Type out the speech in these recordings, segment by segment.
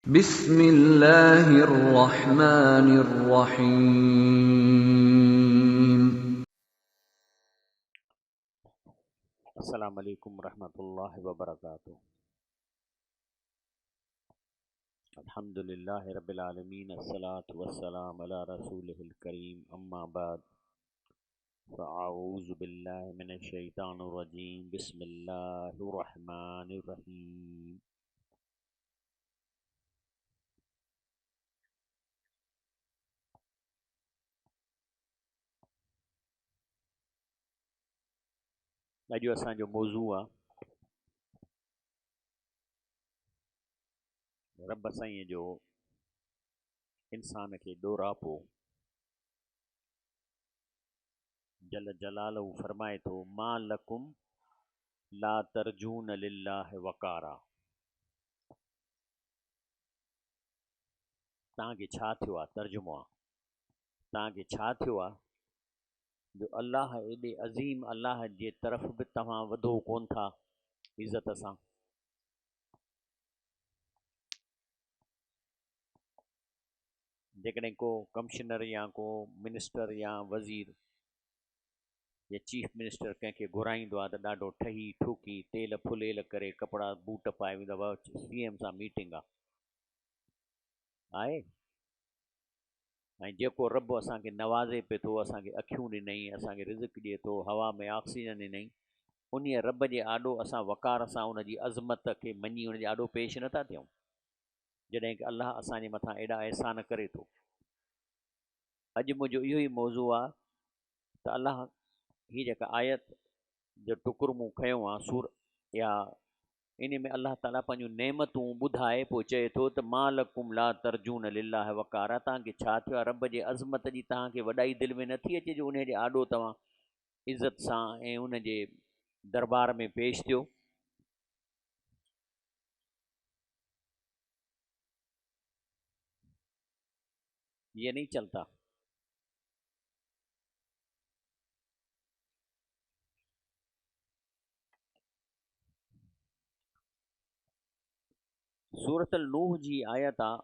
बिस्मिल्लाहिर्रहमानिर्रहीम। अस्सलाम वालेकुम रहमतुल्लाहि व बरकातुहू। अल्हम्दुलिल्लाहि रब्बिल आलमीन, अस्सलातु वस्सलामु अला रसूलिहिल करीम, अम्मा बाद, फ़अऊज़ु बिल्लाहि मिनश शैतानिर रजीम, बिस्मिल्लाहिर रहमानिर रहीम। अॼु असांजो मौज़ू आहे रब साईं जो इंसान खे ॾोरापो। जल जलालहू फरमाए थो, मा लकुम ला तरजून लिल्लाहि वक़ारा। तव्हांखे छा थियो आहे? तर्जुमो आहे, तव्हांखे छा थियो आहे जो अल्लाह एॾे अज़ीम अल्लाह जे तरफ़ बि तव्हां वधो कोन था इज़त सां। जेकॾहिं को कमिश्नर या को मिनिस्टर या वज़ीर या चीफ मिनिस्टर कंहिंखे घुराईंदो आहे त ॾाढो ठही ठुकी तेल फुलेल करे कपिड़ा बूट पाए वेंदो आहे, सीएम सां मीटिंग आहे। ऐं जेको रब असांखे नवाज़े पियो थो, असांखे अखियूं ॾिनई, असांखे रिज़्क़ ॾिए थो, हवा में ऑक्सीजन ॾिनई, उन रब जे आॾो असां वक़ार सां उनजी अज़मत खे मञी उनजे आॾो पेश नथा थियूं, जॾहिं की अल्लाह असांजे मथां एॾा अहसान करे थो। अॼु मुंहिंजो इहो ई मौज़ू आहे त अल्लाह हीअ जेका आयत जो टुकुर मूं खयो आहे सूर या इन में अल्लाह ताला पंहिंजूं नेमतूं ॿुधाए पोइ चए थो त मा लकुम ला तरजून लिल्लाह वक़ारा। तव्हांखे छा थियो आहे? रब जे अज़मत जी तव्हांखे वॾाई दिलि में नथी अचे जो उन जे आॾो तव्हां इज़त सां ऐं उन जे दरबार में पेश थियो। ये नहीं चलता। सूरत नूह जी आयत आहे,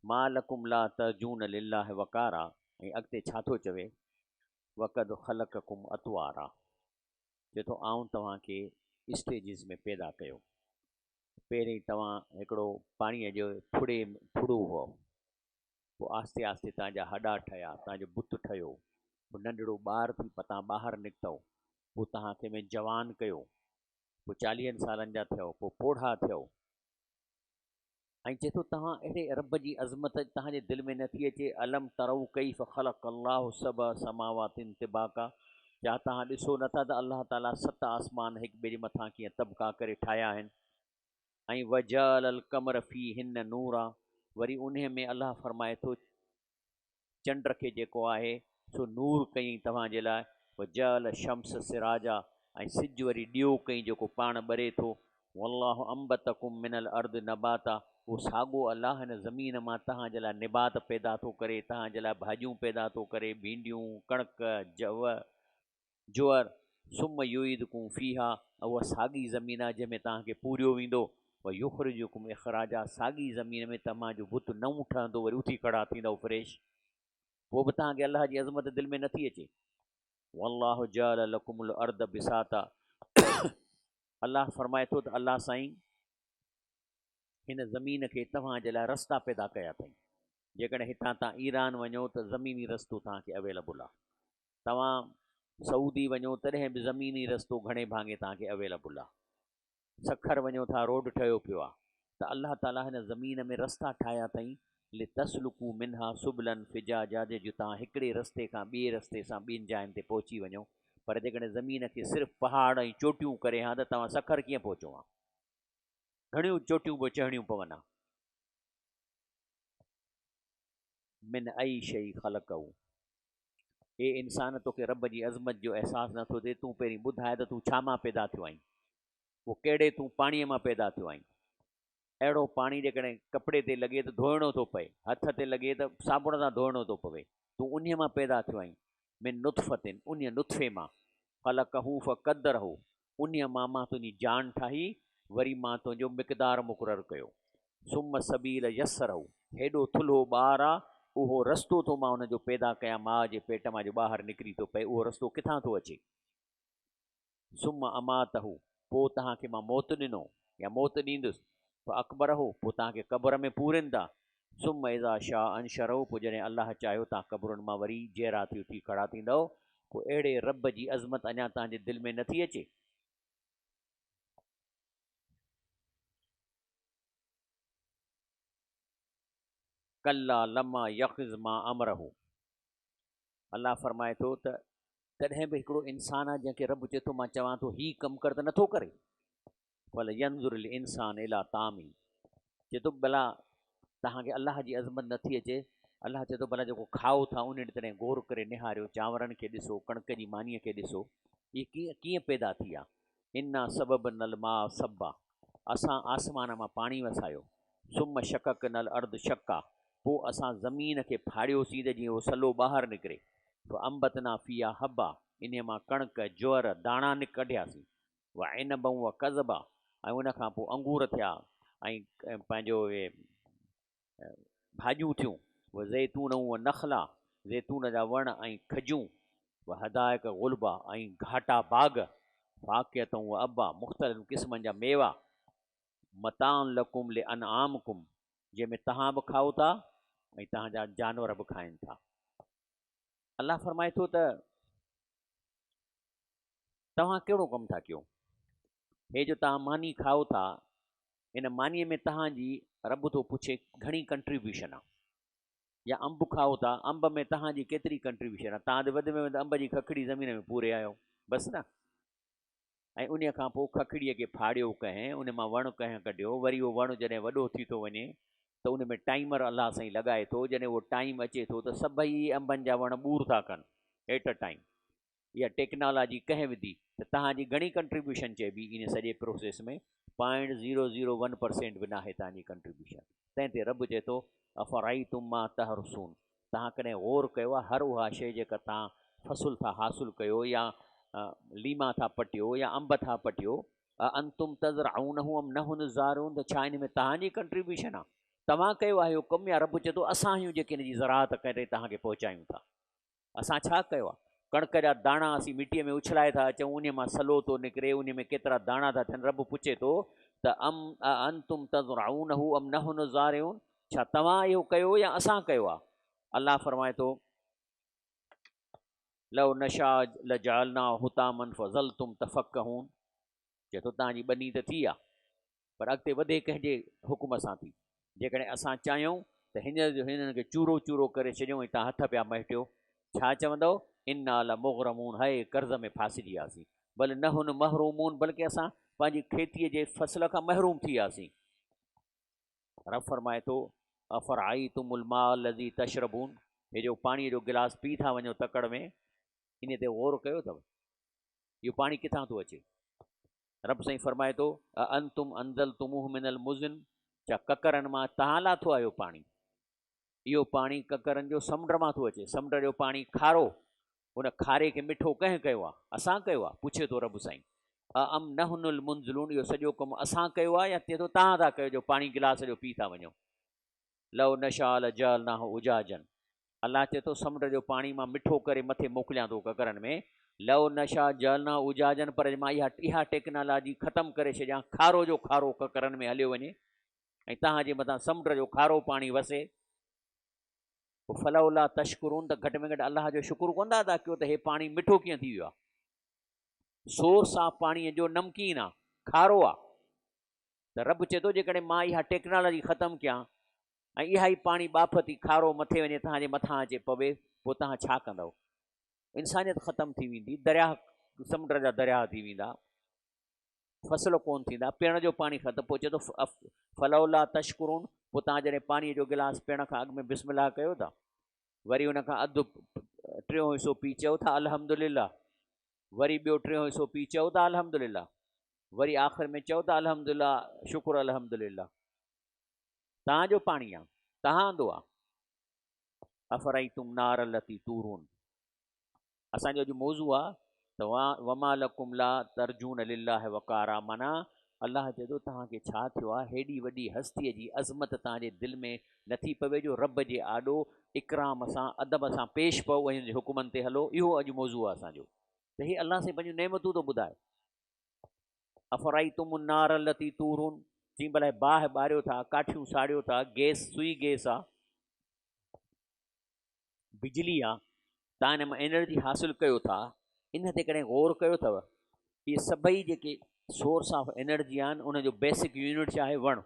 मा लकुम ला तरजून लिल्लाह वक़ारा। ऐं अॻिते छा थो चवे? वक़द ख़लक़कुम अतवारा। चए थो आऊं तव्हांखे स्टेजिस में पैदा कयो। पहिरीं तव्हां हिकिड़ो पाणीअ जो फुड़ू हुओ, पोइ आस्ते आस्ते तव्हांजा हॾा ठहिया, तव्हांजो बुत ठहियो, पोइ नंढिड़ो ॿार थी तव्हां ॿाहिरि निकितव, पोइ तव्हांखे में जवान कयो, पोइ 40 सालनि जा थियो, पोइ पोढ़ा थियो। ऐं चए थो तव्हां अहिड़े रब जी अज़मत तव्हांजे दिलि में नथी अचे। अलम तरऊ कैफ़ ख़लक़ अल्लाहु सबअ समावातिन तिबाका। छा तव्हां ॾिसो नथा त अल्लाह ताला 7 आसमान हिक ॿिए जे मथां कीअं तबका करे ठाहिया आहिनि। ऐं वजल अल कमर फी हिन नूरा। वरी उन में अल्लाह फरमाए थो चंड खे जेको आहे सो नूर कई तव्हांजे लाइ। वजल शम्स सिराजा। ऐं सिज वरी ॾियो कई जेको पाण ॿरे थो। वल्लाहु अंबतकुम मिनल अर्द नबाता। उहो साॻियो अल्लाह हिन ज़मीन मां तव्हांजे लाइ निबात पैदा थो करे, तव्हांजे लाइ भाॼियूं पैदा थो करे, भींडियूं, कणक, जुअर। सुम युईदकुम फीहा। उहा साॻी ज़मीन आहे जंहिंमें तव्हांखे पूरियो वेंदो। वरी युख़रिजुकुम इख़राजा। साॻी ज़मीन में तव्हांजो बुत न ठहंदो, वरी उथी खड़ा थींदव फ्रेश। पोइ बि तव्हांखे अल्लाह जी अज़मत दिलि में नथी अचे। वल्लाहु जअल लकुमुल अर्द बिसाता। अल्लाह फरमाए थो त अल्लाह साईं हिन ज़मीन खे तव्हांजे लाइ रस्ता पैदा कया अथई। जेकॾहिं हितां तव्हां ईरान वञो त ज़मीनी रस्तो तव्हांखे अवेलेबल आहे। तव्हां सऊदी वञो तॾहिं बि ज़मीनी रस्तो घणे भाङे तव्हांखे अवेलेबल आहे। सखर वञो था रोड ठहियो पियो आहे। त अल्लाह ताला हिन ज़मीन में रस्ता ठाहिया अथई। लितस्लुकू मिनहा सुबलन फिजाजा, जो तव्हां हिकिड़े रस्ते खां ॿिए रस्ते सां ॿियनि जायुनि ते पहुची वञो। पर जेकॾहिं ज़मीन खे सिर्फ़ु पहाड़ ऐं चोटियूं करे हा त तव्हां सखर कीअं पहुचो हा? घणियूं चोटियूं बि चढ़णियूं पवनि हा। मिन आई शई ख़लक़हू। हे इंसान तोखे रब जी अज़मत जो अहसासु नथो थिए। तूं पहिरीं ॿुधाए त तूं छा मां पैदा थियो आहीं? पोइ कहिड़े तूं पाणीअ मां पैदा थियो आहीं? अहिड़ो पाणी जेकॾहिं कपिड़े ते लॻे त धोइणो थो पए, हथ ते लॻे त साबुण सां धोइणो थो पवे। तूं उन मां पैदा थियो आहीं। मिन नुतफ़तिन, उन नुतफ़े मां। ख़लक़हू फ़क़द्दरहू, उन मां तुंहिंजी जान ठाही, वरी मां तुंहिंजो मिक़दारु मुक़ररु कयो। सुम सबील यसरहू, हेॾो थुल्हो ॿारु आहे, उहो रस्तो थो मां हुनजो पैदा कयां, माउ जे पेट मां जो ॿाहिरि निकिरी थो पए, उहो रस्तो किथां थो अचे। सुम अमातहू, पोइ तव्हांखे मां मौत ॾिनो या मौत ॾींदुसि, पोइ अकबर हो, पोइ तव्हांखे क़बर में पूरींदा। सुम इज़ा शाह अंशरहू, पोइ जॾहिं अलाह चाहियो तव्हां क़बरुनि मां वरी जहिड़ा थी उथी खड़ा थींदव। पोइ अहिड़े रब जी अज़मत अञा तव्हांजे दिलि में नथी अचे। कल्ला लमा यक़िज़ मां अमरहू, अलाह फरमाए थो त तॾहिं बि हिकिड़ो इंसानु आहे जंहिंखे रब चए थो मां चवां थो हीउ कमु कर त नथो करे। भले यंज़ुर इंसान इला तामी, चए थो भला तव्हांखे अलाह जी अज़मत नथी अचे। अलाह चए थो भला जेको खाओ था उन तॾहिं गौर करे निहारियो, चांवरनि खे ॾिसो, कणिक जी मानीअ खे ॾिसो, इहे कीअं कीअं पैदा थी आहे। इना सबब नल मा सब्बा, असां आसमान मां पाणी वसायो। सुम शकक नल अर्द शक्का, पोइ असां ज़मीन खे फाड़ियोसीं त जीअं उहो सलो ॿाहिरि निकिरे। पोइ अम्बतना फिया हबा, इन मां कणिक ज्वर दाणा कढियासीं। उहा इन बहू कज़बा, ऐं उनखां पोइ अंगूर थिया, ऐं पंहिंजो इहे भाॼियूं थियूं। उहे ज़ैतून उहा नख़ला, ज़ैतून जा वण ऐं खजूं, उहा हदायक ग़ुलबा ऐं घाटा बाग़, वाक़ियत उहा अबा, मुख़्तलिफ़ क़िस्मनि जा मेवा। मतान लकुम ले अनआमकुम, जंहिंमें तव्हां बि खाओ था ऐं तव्हांजा जानवर बि खाइनि था। अलाह फरमाए थो त तव्हां कहिड़ो कमु था कयो, हे जो तव्हां मानी खाओ था, इन मानीअ में तव्हांजी रब थो पुछे घणी कंट्रीब्यूशन आहे। या अंब खाओ था, अंब में तव्हांजी केतिरी कंट्रीब्यूशन आहे। तव्हां त वधि में वधि अंब जी खखड़ी ज़मीन में पूरे आहियो, बसि न। ऐं उन खां पोइ खखड़ीअ खे फाड़ियो कंहिं, उन मां वणु कंहिं कढियो, वरी उहो वणु जॾहिं वॾो थी थो वञे त उन में टाइमर अलाह साईं लॻाए थो। जॾहिं उहो टाइम अचे थो त सभई अंबनि जा वण ॿूर था कनि एट अ टाइम। इहा टेक्नोलॉजी कंहिं विधी त तव्हांजी घणी कंट्रीब्यूशन चइबी इन सॼे प्रोसेस में। 0.001% बि न आहे तव्हांजी कंट्रीब्यूशन। तंहिं ते रब चए थो अफ़राई तुम मां तहरसून, तव्हां कॾहिं गौर कयो आहे हर उहा शइ जेका तव्हां फ़सुल था हासिलु कयो, या लीमा था पटियो, या अंब था पटियो, अंतुम तज़रऊनहु अम नहुन ज़ारिऊन, त छा इन में तव्हांजी कंट्रीब्यूशन आहे? तव्हां कयो आहे इहो कमु, या रब चए थो असां आहियूं जेके हिन जी ज़राअत करे तव्हांखे पहुचायूं था। असां छा कयो आहे? कणिक जा दाणा असीं मिटीअ में उछलाए था अचूं, उन मां सलो थो निकिरे, उन में केतिरा दाणा था थियनि। रब पुछे थो त अंतुम तज़रऊनहु अम नहुन ज़ारिऊन, छा तव्हां इहो कयो या असां कयो आहे? अलाह फरमाए थो लव नशा लजालना हुतामन फज़लतुम तफ़क्कहून, चए थो तव्हांजी ॿनी त थी आहे, पर अॻिते वधे कंहिंजे हुकुम सां थी। जेकॾहिं असां चाहियूं त हिननि खे चूरो चूरो करे छॾियूं ऐं तव्हां हथ पिया महिटियो, छा चवंदव? इन्ना लमुग़रमून, है कर्ज़ में फासिजी वियासीं। भले न हुन महरूमून, बल्कि असां पंहिंजी खेतीअ जे फसल खां महरूम थी वियासीं। रब फरमाए थो अफ़राई तुमुल माल लज़ी तशरबून, हे जो पाणीअ जो गिलास पी था वञो तकड़ में, इन ते गौर कयो अथव इहो पाणी किथां थो अचे? रब साईं फरमाए थो अंतुम अंज़ल तुमुह मिनल मुज़िन, छा ककरनि मां तव्हां लाथो आयो पाणी? इहो पाणी ककरनि जो समुंड मां थो अचे। समुंड जो पाणी खारो, उन खारे खे मिठो कंहिं कयो आहे? असां कयो आहे, पुछे थो रब साईं। अम नहुनुल मुंज़िलून, इहो सॼो कमु असां कयो आहे या चए थो तव्हां था कयो जो पाणी गिलास जो पी था वञो? लव नशा लजालनाहु उजाजन, अलाह चए थो समुंड जो पाणी मां मिठो करे मथे मोकिलियां थो ककरनि में। लव नशा जलना उजाजन, पर मां इहा टेक्नोलॉजी ख़तमु करे छॾियां, खारो जो खारो ककरनि में हलियो वञे ऐं तव्हांजे मथां समुंड जो खारो पाणी वसे। पोइ फलौला तशकुरून, त घटि में घटि अलाह जो शुकुरु कोन था अदा कयो त हे पाणी मिठो कीअं थी वियो आहे? सोर्स आहे पाणीअ जो नमकीन आहे, खारो आहे। त रब चए थो जेकॾहिं मां इहा टेक्नोलॉजी ख़तमु कयां ऐं इहा ई पाणी बाफ़ थी खारो मथे वञे, तव्हांजे मथां अचे पवे, पोइ तव्हां छा कंदव? इंसानियत ख़तमु थी वेंदी, दरिया समुंड जा दरिया थी वेंदा, फसल कोन थींदा, पीअण जो पाणी ख़तमु। पोइ चए थो फलौला तशकुरून, पोइ तव्हां जॾहिं पाणीअ जो गिलास पीअण खां अॻु में बिस्मिल्लाह कयो था, वरी उन खां अधु टियों हिसो पी चयो था अल्हम्दुलिल्लाह, वरी ॿियो टियों हिसो पी चयो था अल्हम्दुलिल्लाह, वरी आख़िर में चयो था अल्हम्दुलिल्लाह शुकुर अल्हम्दुलिल्लाह। तव्हांजो पाणी आहे, तव्हांजो आहे। अफ़राई तुम नार लती तूरून, असांजो अॼु मौज़ू आहे त वमा लकुम ला तरजून लिल्लाह वकारा, माना अल्लाह चए थो तव्हांखे छा थियो आहे, हेॾी वॾी हस्तीअ जी अज़मत तव्हांजे दिलि में नथी पवे जो रब जे आॾो इकराम सां अदब सां पेश पओ ऐं हुनजे हुकुमनि ते हलो। इहो अॼु मौज़ू आहे असांजो। त हीअ अल्लाह से पंहिंजूं नेमतूं थो ॿुधाए। अफराई तुम नार लती तूरून, चई भला बाहि ॿारियो था, काठियूं साड़ियो था, गैस सुई गैस आहे, बिजली आहे, तव्हां हिन मां एनर्जी हासिलु कयो था, इन ते कॾहिं गौर कयो अथव? इहे सभई जेके सोर्स ऑफ एनर्जी आहिनि उनजो बेसिक यूनिट चाहे वणु,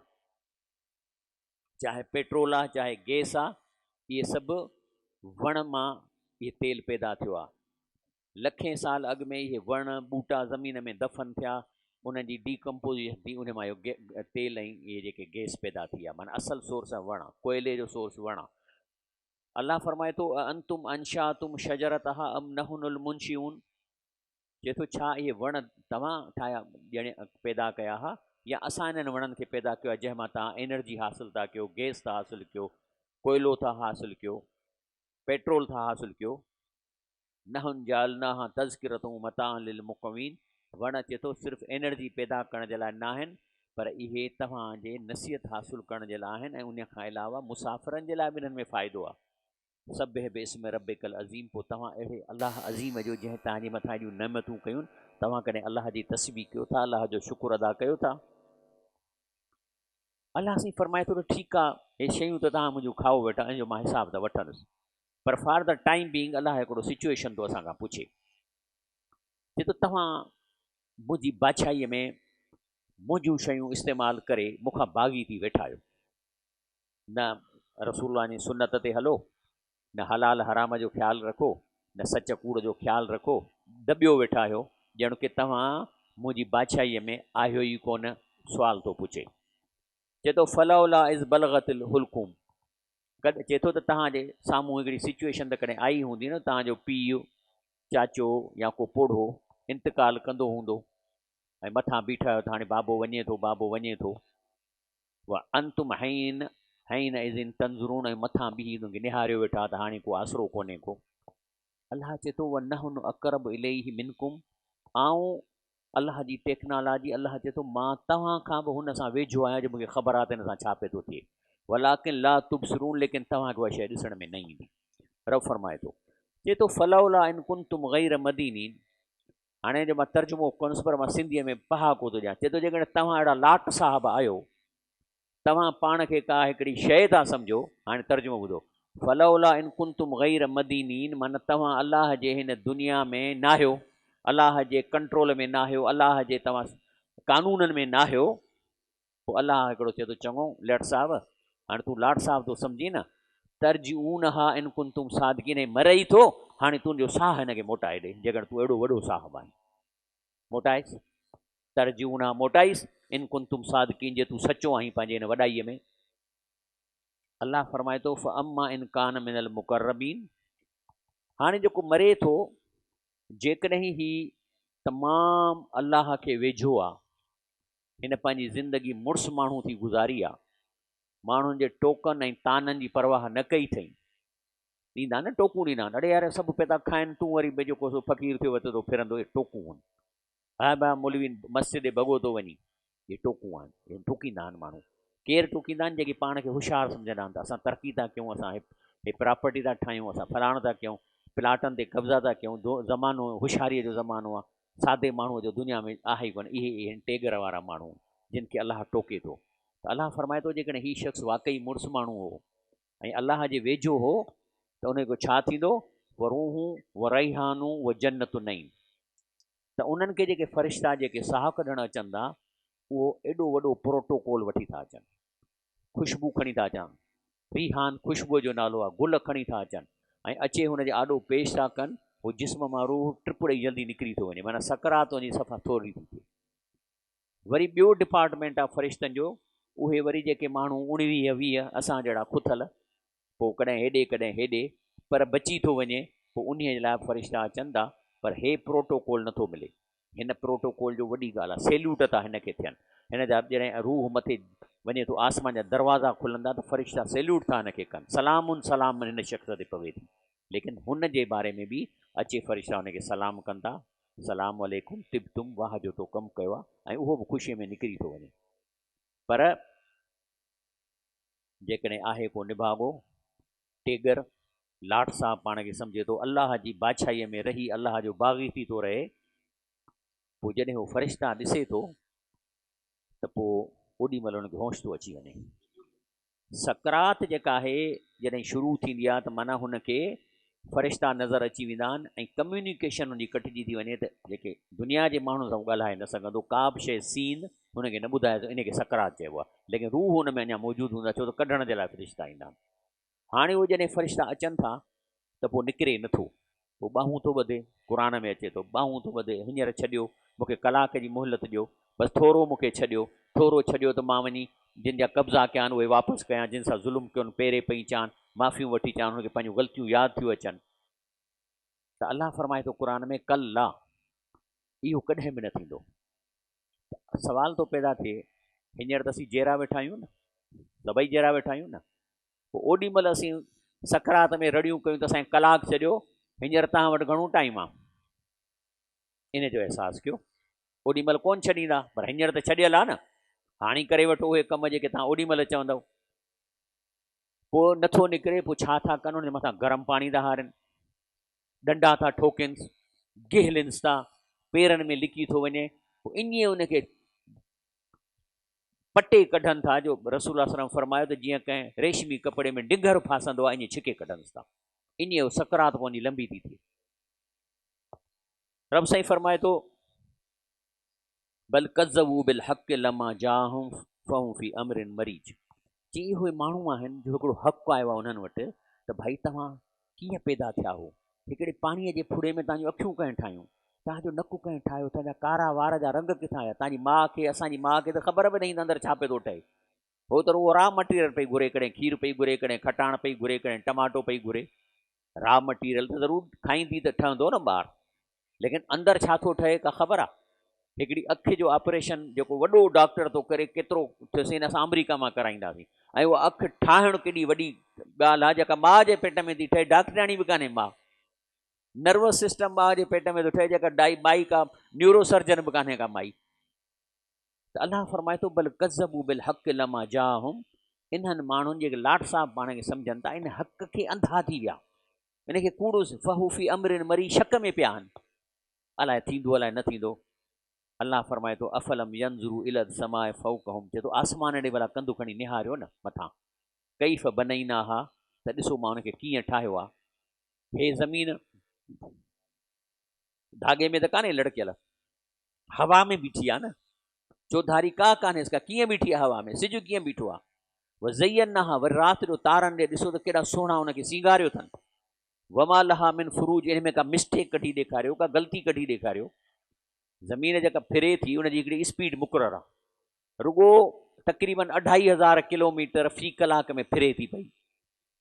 चाहे पेट्रोल आहे, चाहे गैस आहे, इहे सभु वण मां इहे तेल पैदा थियो आहे। लखें साल अॻु में इहे वण ॿूटा ज़मीन में दफ़न थिया, उन्हनि जी डीकम्पोज़िशन थी, उन मां इहो तेल ऐं इहे जेके गैस पैदा थी आहे। माना असल सोर्स आहे वण, कोयले जो सोर्स वण आहे। अल्लाह फरमाए थो अंतुम अंशा तुम शजरतहा अम नहुनुल मुंशिऊन, चए थो छा इहे वण तव्हां ठाहिया ॼणे पैदा कया हुआ या असां इन्हनि वणनि खे पैदा कयो आहे जंहिंमां तव्हां एनर्जी हासिलु था कयो, गैस था हासिलु कयो, कोयलो था हासिलु कयो, पेट्रोल था हासिलु कयो। नहुन जालनाहा तज़किरतूं मताअन लिल मुक़वीन, वण चए थो सिर्फ़ु एनर्जी पैदा करण जे लाइ न आहिनि, पर इहे तव्हांजे नसीहत हासिलु करण जे लाइ आहिनि ऐं उन खां अलावा मुसाफ़िरनि जे लाइ बि इन्हनि में फ़ाइदो आहे। सभु बेस्म रब्बिकल अज़ीम, पोइ तव्हां अहिड़े अलाह अज़ीम जो जंहिं तव्हांजे मथां एॾियूं नेमतूं कयूं, तव्हां कॾहिं अलाह जी तस्बीह कयो था, अलाह जो शुक्र अदा कयो था? अलाह साईं फरमाए थो त ठीकु आहे, हे शयूं त तव्हां मुंहिंजूं खाओ वेठा, इन जो मां हिसाब त वठंदुसि, पर फॉर द टाइम बीइंग अलाह हिकिड़ो सिचुएशन थो असां खां पुछे, चए थो तव्हां मुंहिंजी बादशाहीअ में मुंहिंजूं शयूं इस्तेमालु करे मूंखां बाग़ी थी वेठा आहियो, न रसूल जी सुनत ते हलो, न हलाल हराम जो ख़्यालु रखो, न सच कूड़ जो ख़्यालु रखो, दॿियो वेठा आहियो ॼण की तव्हां मुंहिंजी बादशाहीअ में आहियो ई कोन। सुवाल थो पुछे, चए थो फलौला इज़ बलगतिल हुलकुम, कॾहिं चए थो त तव्हांजे साम्हूं हिकिड़ी सिचुएशन त कॾहिं आई हूंदी न, तव्हांजो पीउ चाचो या को पोढ़ो इंतकाल कंदो हूंदो ऐं मथां बीठा आहियो त हाणे बाबो वञे थो, बाबो वञे थो, उहा अंतुम हैन हैन इज़िन तंज़रून, ऐं मथां बीही हुनखे निहारियो वेठा त हाणे को आसिरो कोन्हे को। अलाह चए थो व नहुन अक़रब इलैहि मिनकुम, आऊं अलाह जी टेक्नोलॉजी, अलाह चए थो मां तव्हां खां बि हुन सां वेझो आहियां जो मूंखे ख़बर आहे त हिन सां छा पियो थो थिए, वलाकिन ला तुबसिरून, लेकिन तव्हांखे उहा शइ ॾिसण में न ईंदी। रब फरमाए थो, चए थो फलौला इन कुंतुम गैर मदीनीन, हाणे जो मां तर्जुमो कोन्स पर मां सिंधीअ में पहाको थो ॾियां, चए थो जेकॾहिं तव्हां अहिड़ा लाट साहिब आहियो, तव्हां पाण खे का हिकिड़ी शइ था सम्झो, हाणे तर्जुमो ॿुधो, फलौला इन कुंतुम गैर मदीनीन, माना तव्हां अलाह जे हिन दुनिया में न आहियो, अलाह जे कंट्रोल में न आहियो, अलाह जे तव्हां कानूननि में न आहियो, पोइ अलाह हिकिड़ो चए थो चङो लाट साहिब, हाणे तूं लाट साहिब थो सम्झी न, तरजून हा इन कुंतुम सादिकीन, मरे ई थो, हाणे तुंहिंजो साह हिनखे मोटाए ॾे, जेकॾहिं तूं एॾो वॾो साहिबु आहे, मोटाइसि, तरजून हा मोटाइसि, इन कुंतुम सादिकीन, जे तूं सचो आहीं पंहिंजे हिन वॾाईअ में। अलाह फरमाए थो फअम्मा इन कान मिनल मुक़र्रबीन, हाणे जेको मरे थो, जेकॾहिं ही तमामु अलाह खे वेझो आहे, हिन पंहिंजी ज़िंदगी मुड़ुसु माण्हू थी गुज़ारी आहे, माण्हुनि जे टोकन ऐं ताननि जी परवाह न कई अथई, ॾींदा न टोकूं ॾींदा, अड़े यार सभु पिया था खाइनि, तूं वरी भई जेको सो फ़क़ीर थियो वरितो थो फिरंदो, इहे टोकूं आहिनि, हा भाउ मौलवी मस्जिद भॻो थो वञी, इहे टोकूं आहिनि, इहे टोकींदा आहिनि माण्हू। केरु टोकींदा आहिनि? जेके पाण खे होशियारु सम्झंदा आहिनि, त असां तरक़ी था कयूं, असां हे प्रॉपर्टी था ठाहियूं, असां फलाण था कयूं, प्लाटनि ते कब्ज़ा था कयूं, ज़मानो होशियारीअ जो ज़मानो आहे, सादे माण्हूअ जो दुनिया में आहे ई कोन, इहे टेगर वारा माण्हू जिन खे अलाह टोके थो। त अलाह फरमाए थो जेकॾहिं हीउ शख़्स वाक़ई मुड़ुसु माण्हू हो ऐं अलाह जे वेझो हो, त उनजो छा थींदो, व रूहूं व रैहानूं व जन्नतु नईं, त उन्हनि खे जेके फ़रिश्ता जेके साह कढणु अचनि था, उहो एॾो वॾो प्रोटोकॉल वठी था अचनि, ख़ुशबू खणी था अचनि, रिहान ख़ुशबूअ जो नालो आहे, गुल खणी था अचनि ऐं अचे हुनजे आॾो पेश था कनि, उहो जिस्म मां रूह टिप ॾेई जल्दी निकिरी थो वञे, माना सकरात वञी सफ़ा थोरी थी थिए। वरी ॿियो डिपार्टमेंट आहे फ़रिश्तनि जो, उहे वरी जेके माण्हू 19-20 असां जहिड़ा खुथल, पोइ कॾहिं हेॾे कॾहिं हेॾे, पर बची थो वञे, पोइ उन जे लाइ फ़रिश्ता अचनि था, पर हे प्रोटोकॉल नथो मिले, हिन प्रोटोकॉल जो वॾी ॻाल्हि आहे, सैल्यूट था हिन खे थियनि, हिन जा जॾहिं रूह मथे वञे थो, आसमान जा दरवाज़ा खुलंदा, त फ़रिश्ता सैल्यूट था हिन खे कनि, सलामुन सलाम हिन शख़्स ते पवे थी, लेकिन हुन जे बारे में बि अचे फ़रिश्ता हुनखे सलाम कनि था, सलाम वालेकुम तिब्तुम, वाह जो तो कमु कयो आहे, ऐं उहो बि ख़ुशीअ में निकिरी थो वञे। पर जेकॾहिं आहे को निभागो टेगर लाट साहब पाण खे सम्झे थो अलाह जी बादशाहीअ में रही अलाह जो बाग़ी थी थो रहे, पोइ जॾहिं उहो फ़रिश्ता ॾिसे थो त पोइ ओॾी महिल हुनखे होश थो अची वञे। सकरात जेका आहे जॾहिं शुरू थींदी आहे त माना हुनखे फ़रिश्ता नज़र अची वेंदा आहिनि ऐं कम्यूनिकेशन हुनजी कटिजी थी वञे, त जेके दुनिया जे माण्हुनि सां ॻाल्हाए न सघंदो, का बि शइ सीन हुनखे न ॿुधाए, त इनखे सकरात चइबो आहे। लेकिन रूह हुन में अञा मौजूदु हूंदा, छो त कढण जे लाइ फ़रिश्ता ईंदा आहिनि। हाणे उहे जॾहिं फ़रिश्ता अचनि था त पोइ निकिरे नथो, पोइ ॿाहूं थो ॿधे, क़ुर में अचे थो ॿाहूं थो ॿधे, हींअर छॾियो, मूंखे कलाक जी मोहलत ॾियो, बसि थोरो मूंखे छॾियो, थोरो छॾियो त मां वञी जिन जा कब्ज़ा कया आहिनि उहे वापसि कयां, जिन सां ज़ुल्म कयो पेरे पई चान, माफ़ियूं वठी चान, हुनखे पंहिंजूं ग़लतियूं यादि थियूं अचनि। त अलाह फरमाए थो क़ुर में कल्ला, इहो कॾहिं बि न थींदो। सवाल थो पैदा थिए, हींअर त असीं जहिड़ा वेठा आहियूं न, सभई जहिड़ा वेठा आहियूं न, पोइ ओॾी महिल असीं सकरात में रड़ियूं कयूं त असांखे कलाकु छॾियो, हींअर तव्हां वटि घणो टाइम आहे, इन जो अहसासु कयो। ओॾी महिल कोन छॾींदा, पर हींअर त छॾियल आहे न, हाणे करे वठो उहे कम जेके तव्हां ओॾी महिल चवंदव। पोइ नथो निकिरे, पोइ छा था कनि, हुन मथां गरम पाणी था हारनि, डंडा था ठोकिन्स, गिहलिन्स था, पेरनि में लिकी थो वञे, पोइ ईअं उनखे पटे कढनि था, जो रसूल सल्लल्लाहु अलैहि वसल्लम फरमायो त जीअं कंहिं रेशमी कपिड़े में डिघर फासंदो आहे, ईअं छिके कढनिसि था, इन सकरात पवंदी लंबी थी थिए। रब साईं फरमाए थो बल कज़बू बिल हक़ लमा जाहुम फहुम फी अमरिन मरीज, जी उहे माण्हू आहिनि जो हिकिड़ो हक़ु आयो आहे उन्हनि वटि, त भाई तव्हां कीअं पैदा थिया हो, हिकिड़े पाणीअ जे फुड़े में तव्हांजूं अखियूं कंहिं ठाहियूं, तव्हांजो नकु कंहिं ठाहियो, तव्हांजा कारा वार जा रंग किथां आया, तव्हांजी माउ खे असांजी माउ खे त ख़बर बि न ईंदी अंदरि छा पियो थो ठहे, हो त उहो रा मटीरियल पई घुरे, कॾहिं खीर पई घुरे, कॾहिं खटाण पई घुरे, कॾहिं टमाटो पई घुरे, रा मटीरियल त ज़रूरु खाईंदी त ठहंदो न ॿारु, लेकिन अंदरि छा थो ठहे का ख़बर आहे। हिकिड़ी अखि जो ऑपरेशन जेको वॾो डॉक्टर थो करे, केतिरो थियोसीं, हिन असां अमरीका मां कराईंदासीं, ऐं उहा अखि ठाहिणु केॾी वॾी ॻाल्हि आहे, जेका माउ जे पेट में थी ठहे, डॉक्टराणी बि कान्हे माउ, नर्वस सिस्टम माउ जे पेट में थो ठहे, जेका माई का न्यूरो सर्जन बि कान्हे का माई। त अलाह फरमाए थो बल कज़बू बिल हक़ लमा जाहुम, इन्हनि माण्हुनि जेके लाट साहब पाण खे सम्झनि था, इन हक़ खे अंधा थी विया, इनखे कूड़ो फहूफ़ी अमरिन मरी, शक में पिया आहिनि, अलाए थींदो अलाए न थींदो। अल्लाह फरमाए थो अफलम यंज़ुरू इलद समाए फौक़हुम, चए थो आसमान ॾे भला कंधु खणी निहारियो न मथां, कैफ़ बनैना हा, त ॾिसो मां हुनखे कीअं ठाहियो आहे, हे ज़मीन धागे में त कान्हे लड़कियल, हवा में बीठी आहे न, चौधारी का कान्हे, कीअं बीठी आहे हवा में, सिज कीअं बीठो आहे, वह ज़यन हा, वरी राति जो तारनि ॾे ॾिसो त केॾा सुहिणा हुनखे सींगारियो अथनि, वमा लहा मिन फुरूज, इन में का मिस्टेक कढी ॾेखारियो, का ग़लती कढी ॾेखारियो। ज़मीन जेका फिरे थी उनजी हिकिड़ी स्पीड मुक़ररु आहे, रुगो तक़रीबन 2500 किलोमीटर फ़ी कलाक में फिरे थी पई,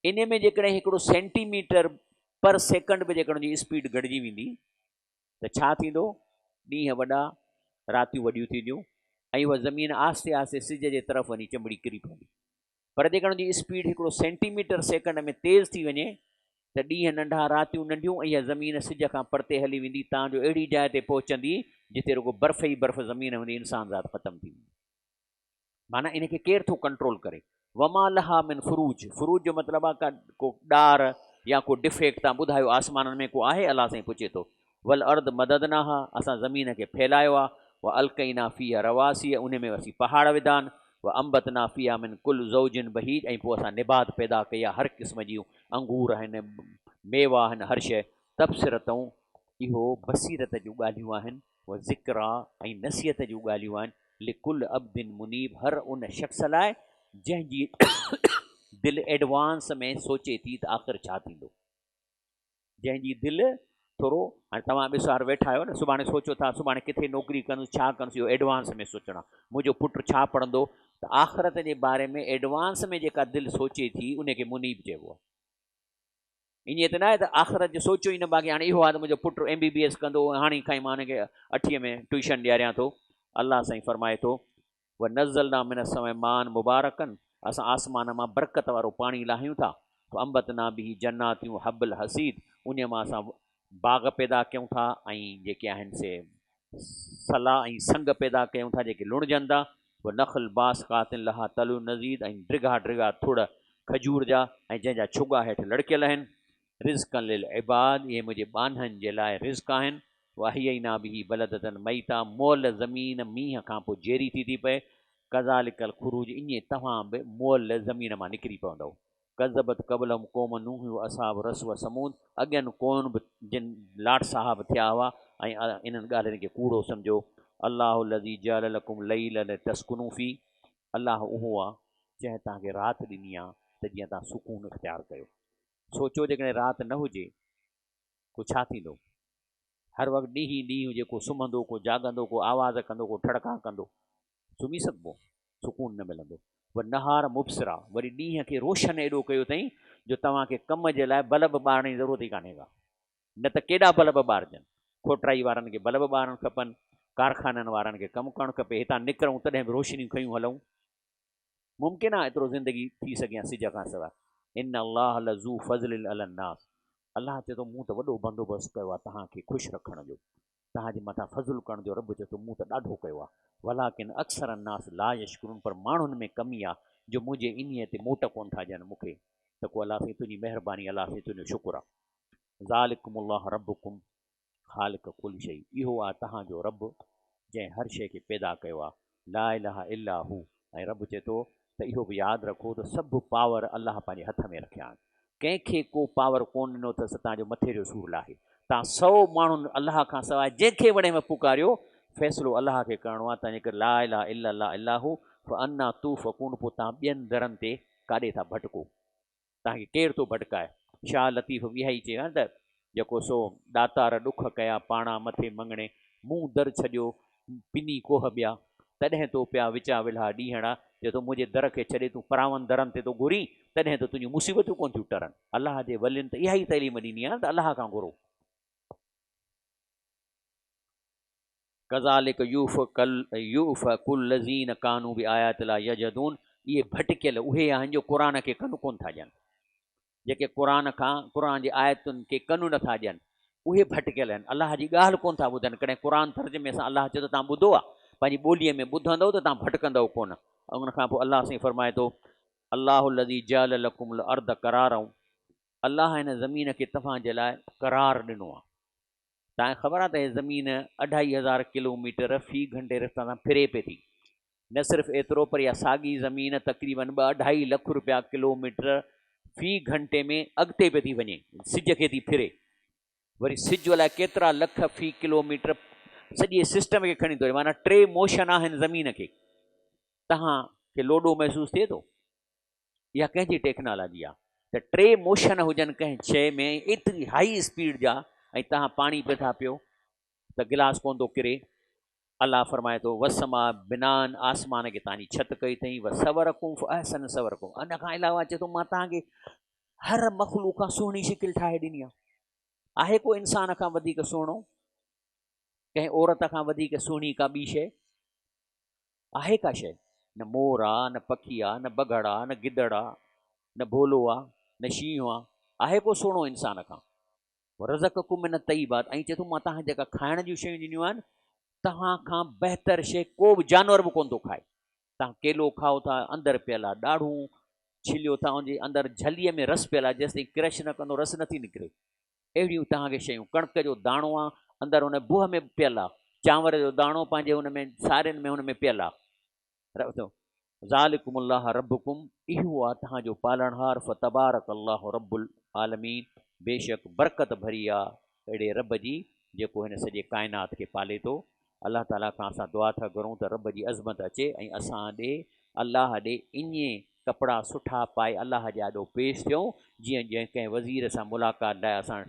इन में जेकॾहिं हिकिड़ो सेंटीमीटर पर सेकंड बि जेकॾहिं हुनजी स्पीड घटिजी वेंदी त छा थींदो, ॾींहं वॾा रातियूं वॾियूं थींदियूं, ऐं उहा ज़मीन आस्ते आस्ते सिज जे तरफ़ वञी चिंबड़ी किरी पवंदी। पर जेकॾहिं हुनजी स्पीड हिकिड़ो सेंटीमीटर सेकंड में तेज़ थी वञे त ॾींहं नंढा रातियूं नंढियूं, ऐं इहा ज़मीन सिज खां परते हली वेंदी, तव्हांजो अहिड़ी जाइ ते पहुचंदी जिते रुगो बर्फ़ ई बर्फ़ ज़मीन हूंदी, इंसान ज़ात ख़तमु थी वेंदी। माना इनखे केरु थो कंट्रोल करे। वमा लहा मिन फुरूज, फुरूज जो मतिलबु आहे का को ॾार या को डिफेक्ट, तव्हां ॿुधायो आसमाननि में को आहे, अलाह साईं पुछे थो। वल अर्द मददना हा, असां ज़मीन खे फैलायो आहे, व अलकईना फ़ीहा रवासी, उन में असीं पहाड़ विधा आहिनि, व अंबतना फ़ीहा मिन कुल ज़ौजिन बहीज, ऐं पोइ असां निबात पैदा कई आहे, हर क़िस्म जूं अंगूर आहिनि, मेवा आहिनि, हर शइ। तबसिरतऊं, इहो बसीरत जूं ॻाल्हियूं आहिनि, व ज़िक्रा, ऐं नसीहत जूं ॻाल्हियूं आहिनि, लिकुल अब्दिन मुनीब, हर उन शख़्स लाइ जंहिंजी दिलि एडवांस में सोचे थी त आख़िर छा थींदो, जंहिंजी दिलि थोरो, हाणे तव्हां ॾिसो हाणे वेठा आहियो न, सुभाणे सोचो था सुभाणे किथे नौकिरी कंदुसि, छा कंदुसि, इहो एडवांस में सोचणु आहे, मुंहिंजो पुटु छा पढ़ंदो, त आख़िरत जे बारे में एडवांस में जेका दिलि सोचे थी उनखे मुनीब चइबो आहे। ईअं त न आहे त आख़िरत जो सोचियो ई न बाक़ी हाणे इहो आहे त मुंहिंजो पुटु MBBS कंदो, हाणे खां ई मां हुनखे 8 में ट्यूशन ॾियारियां थो। अलाह साईं फरमाए थो व नज़लना मिन समय मान मुबारकनि, असां आसमान मां बरकत वारो पाणी लाहियूं था, अंबतना बि जन्नातियूं हबल हसीद, उन मां असां बाग़ पैदा कयूं था ऐं जेके आहिनि से सलाह ऐं संग पैदा कयूं था जेके लुणजनि था। उहे नख़ल बास कातिन लहा तलु नज़ीद ऐं ड्रिगा ड्रिगा थुड़ खजूर जा ऐं जंहिंजा छुगा हेठि लड़कियल आहिनि। रिज़्क़न लिल इबाद, इहे मुंहिंजे ॿानहनि जे लाइ रिज़्क़ आहिनि। वहियना बिही बलदतन मईता, मोल ज़मीन मींहं खां पोइ जेरी थी पए। कज़ालिकल ख़ुरूज, ईअं तव्हां बि मोल ज़मीन मां निकिरी पवंदव। कज़बत क़बलहुम क़ौम नूह असहाब रस व समूद, अॻियनि क़ौम बि जिन लाट साहब थिया हुआ ऐं इन्हनि ॻाल्हियुनि खे कूड़ो सम्झो। अलाह लज़ी जअल लकुम लैल लितस्कुनू फी, अलाह उहो आहे जंहिं तव्हांखे राति ॾिनी आहे त जीअं तव्हां सुकून इख़्तियार कयो। सोचो जेकॾहिं राति न हुजे को छा थींदो। हर वक़्तु ॾींहुं ई ॾींहुं जेको सुम्हंदो, को जाॻंदो, को आवाज़ कंदो, को ठड़का कंदो, सुम्ही सघिबो, सुकून न मिलंदो। वरी नहार मुबसिरा, वरी ॾींहं खे रोशन एॾो कयो अथई जो तव्हांखे कम जे लाइ बल्ब ॿारण जी ज़रूरत ई कान्हे का। न त केॾा बल्ब ॿारजनि, खोटराई वारनि खे बल्ब ॿारणु खपनि, कारखाननि वारनि खे कमु करणु खपे, हितां निकिरूं तॾहिं बि रोशनियूं खयूं हलूं। मुमकिन आहे एतिरो ज़िंदगी थी सघे सिज खां सवाइ। इन अलाह लज़ू फज़लिल अलन्नास, अलाह चए थो मूं त वॾो बंदोबस्तु कयो आहे तव्हांखे ख़ुशि रखण जो, तव्हांजे मथां फज़ुलु करण जो। रब चए थो मूं त ॾाढो कयो आहे। वलाकिन अक्सर अन्नास ला यशकुरून, पर माण्हुनि में कमी आहे जो मुंहिंजे इन्हीअ ते मोट कोन था ॾियनि मूंखे। त को अलाह साईं तुंहिंजी महिरबानी, अलाह साईं तुंहिंजो शुकुरु आहे। ज़ालिकुमुल्लाह रब्बुकुम ख़ालिक़ कुल शइ, इहो आहे तव्हांजो रब जंहिं हर शइ खे पैदा कयो आहे। ला इलाहा इल्ला हू, ऐं रब चए थो त इहो बि यादि रखो त सभु पावर अलाह पंहिंजे हथ में रखिया आहिनि। कंहिंखे को पावर कोन ॾिनो अथसि तव्हांजो मथे जो सूरु लाहे। तव्हां 100 माण्हुनि अलाह खां सवाइ जंहिंखे वणे में पुकारियो, फ़ैसिलो अलाह खे करिणो आहे। तव्हांजे करे ला इलाहा इल्लल्लाह इल्लाहु फ़अन्ना तूफ़कून, पोइ तव्हां ॿियनि दरनि ते काॾे था भटको, तव्हांखे केरु थो भटकाए। शाह लतीफ़ इहा ई चयो आहे त जेको सो दातार ॾुख कया पाणा मथे मङणे, मूं दर छॾियो पिनी कोह ॿिया, तॾहिं तो पिया विचा विल्हा ॾींहड़ा। जे तो मुंहिंजे दर खे छॾे तूं परावनि दरनि ते थो घुरी, तॾहिं त तुंहिंजियूं मुसीबतूं कोन थियूं टरनि। अलाह जे वलियुनि त इहा ई तइलीम ॾिनी आहे त अलाह खां घुरो। कज़ालिक यूफ़ कुल लज़ीन कानू बि आयात ला यजदून, इहे भटकियल उहे आहिनि जो क़ुर खे कन कोन था ॾियनि। जेके क़ुर जी आयतुनि खे कन नथा ॾियनि, उहे भटकियल आहिनि, अलाह जी ॻाल्हि कोन था ॿुधनि। कॾहिं क़ुर तर्जुमे सां अलाह चए थो तव्हां ॿुधो आहे, पंहिंजी ॿोलीअ में ॿुधंदव त तव्हां भटकंदव कोन। ऐं उनखां पोइ अलाह साईं फरमाए थो अलाह लज़ी जअल लकुम अर्द करारऊं, अलाह हिन ज़मीन खे तव्हांजे लाइ करार ॾिनो आहे। तव्हांखे ख़बर आहे त हीअ ज़मीन 2500 किलोमीटर फ़ी घंटे रफ़्तार सां फिरे पई थी। न सिर्फ़ु एतिरो, पर इहा साॻी ज़मीन तक़रीबन 2-2.5 लख रुपया किलोमीटर फ़ी घंटे में अॻिते पई थी वञे, सिज खे थी फिरे। वरी सिज अलाए केतिरा लख फ़ी किलोमीटर सॼे सिस्टम खे खणी थो वञे, माना 3 मोशन आहिनि ज़मीन खे। तव्हांखे लोॾो महसूसु थिए थो? इहा कंहिंजी टेक्नोलॉजी आहे त 3 मोशन हुजनि कंहिं शइ में एतिरी हाई स्पीड जा, ऐं तव्हां पाणी पिया था पियो त गिलास कोन थो किरे। अलाह फरमाए थो वसमा बिनान, आसमान खे तव्हांजी छित कई अथई। व सवरकुम फअहसन सवरकुम, अन खां अलावा चए थो मां तव्हांखे हर मख़लूक खां सुहिणी शिकिल ठाहे ॾिनी आहे। आहे को इंसान खां वधीक सुहिणो, कंहिं औरत खां वधीक सुहिणी का ॿी शइ आहे? का शइ न मोर आहे, न पखी आहे, न बगड़ आहे, न गिदड़ आहे, न भोलो आहे, न शींहुं आहे। आहे को सुहिणो इंसान खां? रज़क़कुम मिन तय्यिबात, ऐं चए थो मां तव्हां जेका खाइण जूं शयूं ॾिनियूं आहिनि, तव्हां खां बहितर शइ को बि जानवर बि कोन थो खाए। तव्हां केलो खाओ था, अंदरि पियल आहे ॾाढ़ूं, छिलियो था उनजे अंदरि झलीअ में रस पियल आहे, जेसिताईं क्रश न कंदो रस नथी निकिरे। अहिड़ियूं तव्हांखे शयूं, कणिक जो दाणो आहे अंदरि हुन बुह में पियल आहे, चांवर जो दाणो पंहिंजे हुन में सारियुनि में हुन में पियल आहे। ज़ालिकुमुल्लाह रब्बुकुम, इहो आहे तव्हांजो पालणहार। फ़तबारक अल्लाह रब्बुल आलमीन, बेशक बरकत भरी आहे अहिड़े रब जी जेको हिन सॼे काइनात खे पाले थो। अलाह ताला खां असां दुआ था घुरूं त रब जी अज़मत अचे ऐं असां ॾे अलाह ॾे ईअं कपिड़ा सुठा पाए अलाह जे आॾो पेश थियूं जीअं जंहिं कंहिं वज़ीर सां मुलाक़ात लाइ असां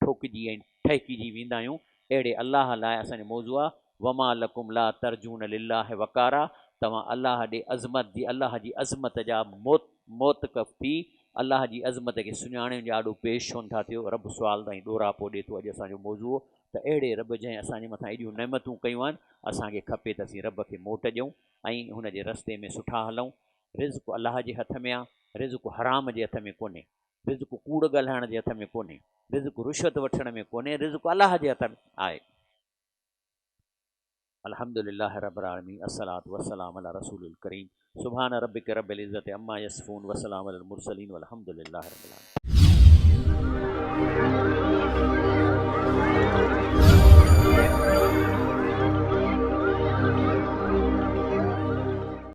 ठोकिजी ऐं ठहिकिजी वेंदा आहियूं। अहिड़े अलाह लाइ असांजो मौज़ू आहे वमा लकुम ला तर्जून लिल्लाह वकारा, तव्हां अलाह ॾे अज़मत जी, अलाह जी अज़मत जा मोतकफ़ थी अलाह जी अज़मत खे सुञाणण जे आॾो पेश छो नथा थियो। रब सुवाल ताईं ॾोरापो ॾिए थो। अॼु असांजो मौज़ू त अहिड़े रब जंहिं असांजे मथां एॾियूं नेमतूं कयूं आहिनि, असांखे खपे त असीं रब खे मोट ॾियूं ऐं हुनजे रस्ते में सुठा हलूं। रिज़्क़ अलाह जे हथ में आहे, रिज़्क़ हराम जे हथ में कोन्हे। रिज़्क़ कूड़ ॻाल्हाइण जे हथ में कोन्हे, रिज़्क़ रुश्वत वठण में कोन्हे, रिज़्क़ अलाह जे हथ में आहे। अल्हम्दुलिल्लाह रब्बिल आलमीन, अस्सलातु वस्सलामु अला रसूलिल करीम, सुभान रब्बिक रब्बिल इज़्ज़ति अम्मा यसिफून, वस्सलामु अलल मुरसलीन, वल्हम्दुलिल्लाहि रब्बिल आलमीन।